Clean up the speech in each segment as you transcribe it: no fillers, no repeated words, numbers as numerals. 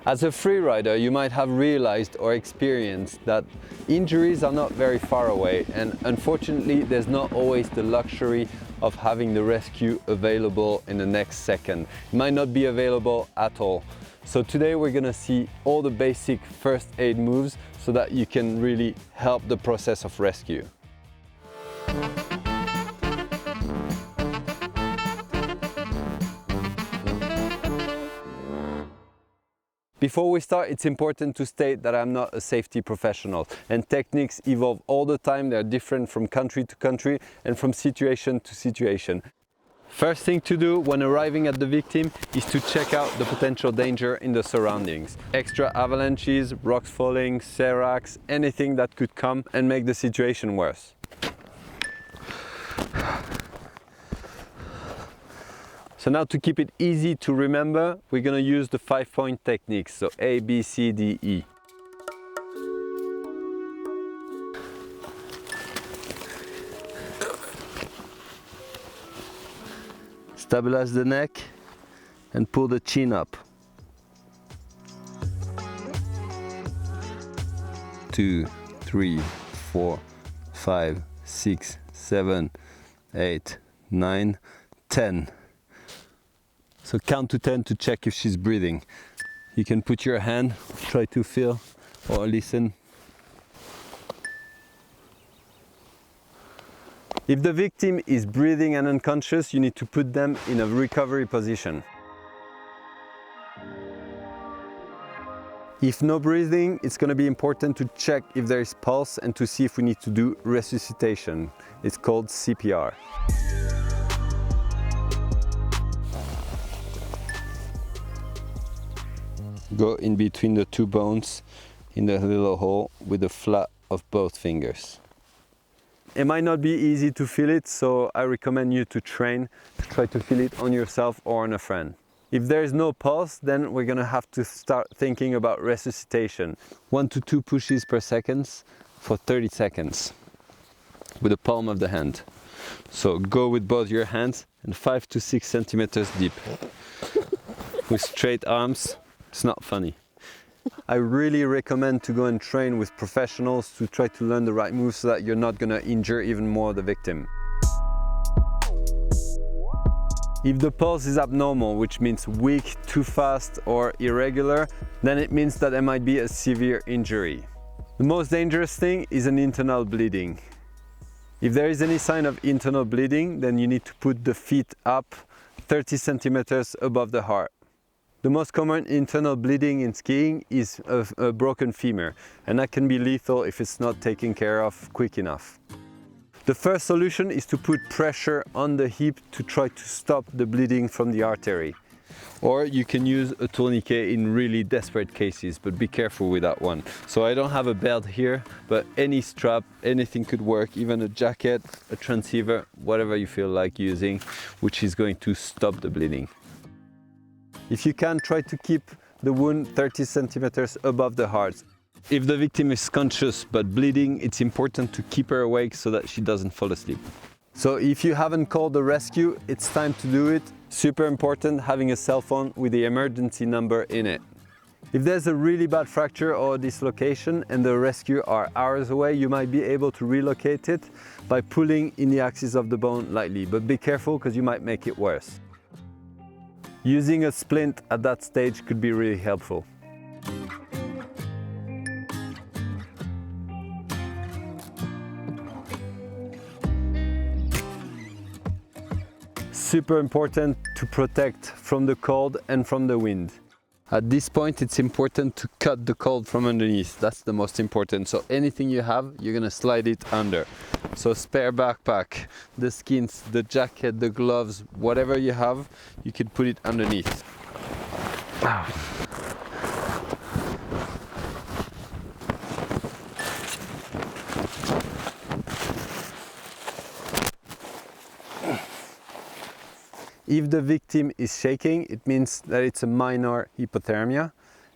As a freerider, you might have realized or experienced that injuries are not very far away, and unfortunately there's not always the luxury of having the rescue available in the next second. It might not be available at all. So today we're gonna see all the basic first aid moves so that you can really help the process of rescue. Before we start, it's important to state that I'm not a safety professional, and techniques evolve all the time. They're different from country to country and from situation to situation. First thing to do when arriving at the victim is to check out the potential danger in the surroundings. Extra avalanches, rocks falling, seracs, anything that could come and make the situation worse. So now to keep it easy to remember, we're going to use the 5-point technique, so A, B, C, D, E. Stabilize the neck and pull the chin up. 2, 3, 4, 5, 6, 7, 8, 9, 10. So count to 10 to check if she's breathing. You can put your hand, try to feel or listen. If the victim is breathing and unconscious, you need to put them in a recovery position. If no breathing, it's going to be important to check if there is pulse and to see if we need to do resuscitation. It's called CPR. Go in between the two bones in the little hole with the flat of both fingers. It might not be easy to feel it, so I recommend you to train to try to feel it on yourself or on a friend. If there is no pulse, then we're gonna have to start thinking about resuscitation. 1 to 2 pushes per second for 30 seconds with the palm of the hand. So go with both your hands and 5 to 6 centimeters deep. With straight arms, it's not funny. I really recommend to go and train with professionals to try to learn the right moves so that you're not going to injure even more the victim. If the pulse is abnormal, which means weak, too fast or irregular, then it means that there might be a severe injury. The most dangerous thing is an internal bleeding. If there is any sign of internal bleeding, then you need to put the feet up 30 centimeters above the heart. The most common internal bleeding in skiing is a broken femur, and that can be lethal if it's not taken care of quick enough. The first solution is to put pressure on the hip to try to stop the bleeding from the artery. Or you can use a tourniquet in really desperate cases, but be careful with that one. So I don't have a belt here, but any strap, anything could work, even a jacket, a transceiver, whatever you feel like using, which is going to stop the bleeding. If you can, try to keep the wound 30 centimeters above the heart. If the victim is conscious but bleeding, it's important to keep her awake so that she doesn't fall asleep. So if you haven't called the rescue, it's time to do it. Super important, having a cell phone with the emergency number in it. If there's a really bad fracture or dislocation and the rescue are hours away, you might be able to relocate it by pulling in the axis of the bone lightly, but be careful because you might make it worse. Using a splint at that stage could be really helpful. Super important to protect from the cold and from the wind. At this point, it's important to cut the cold from underneath. That's the most important. So anything you have, you're gonna slide it under. So spare backpack, the skins, the jacket, the gloves, whatever you have, you can put it underneath. If the victim is shaking, it means that it's a minor hypothermia,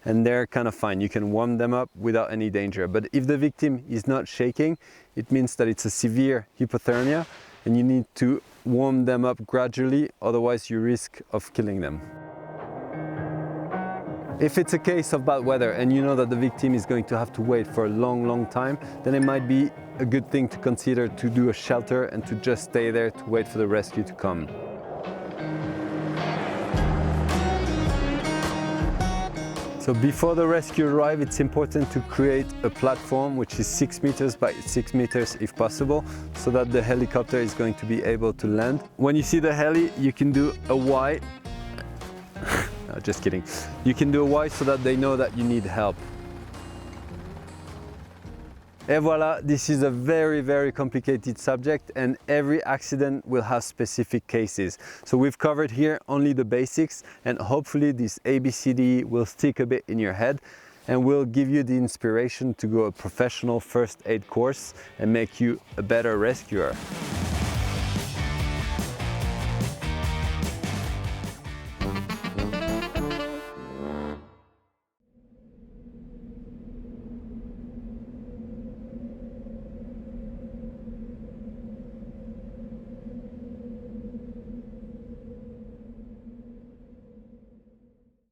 and they're kind of fine. You can warm them up without any danger. But if the victim is not shaking, it means that it's a severe hypothermia, and you need to warm them up gradually, otherwise you risk of killing them. If it's a case of bad weather and you know that the victim is going to have to wait for a long time, then it might be a good thing to consider to do a shelter and to just stay there to wait for the rescue to come. So before the rescue arrives, it's important to create a platform which is 6 meters by 6 meters if possible, so that the helicopter is going to be able to land. When you see the heli, you can do a Y. No, just kidding. You can do a Y so that they know that you need help. Et voilà, this is a very complicated subject, and every accident will have specific cases. So we've covered here only the basics, and hopefully this ABCD will stick a bit in your head and will give you the inspiration to go a professional first aid course and make you a better rescuer.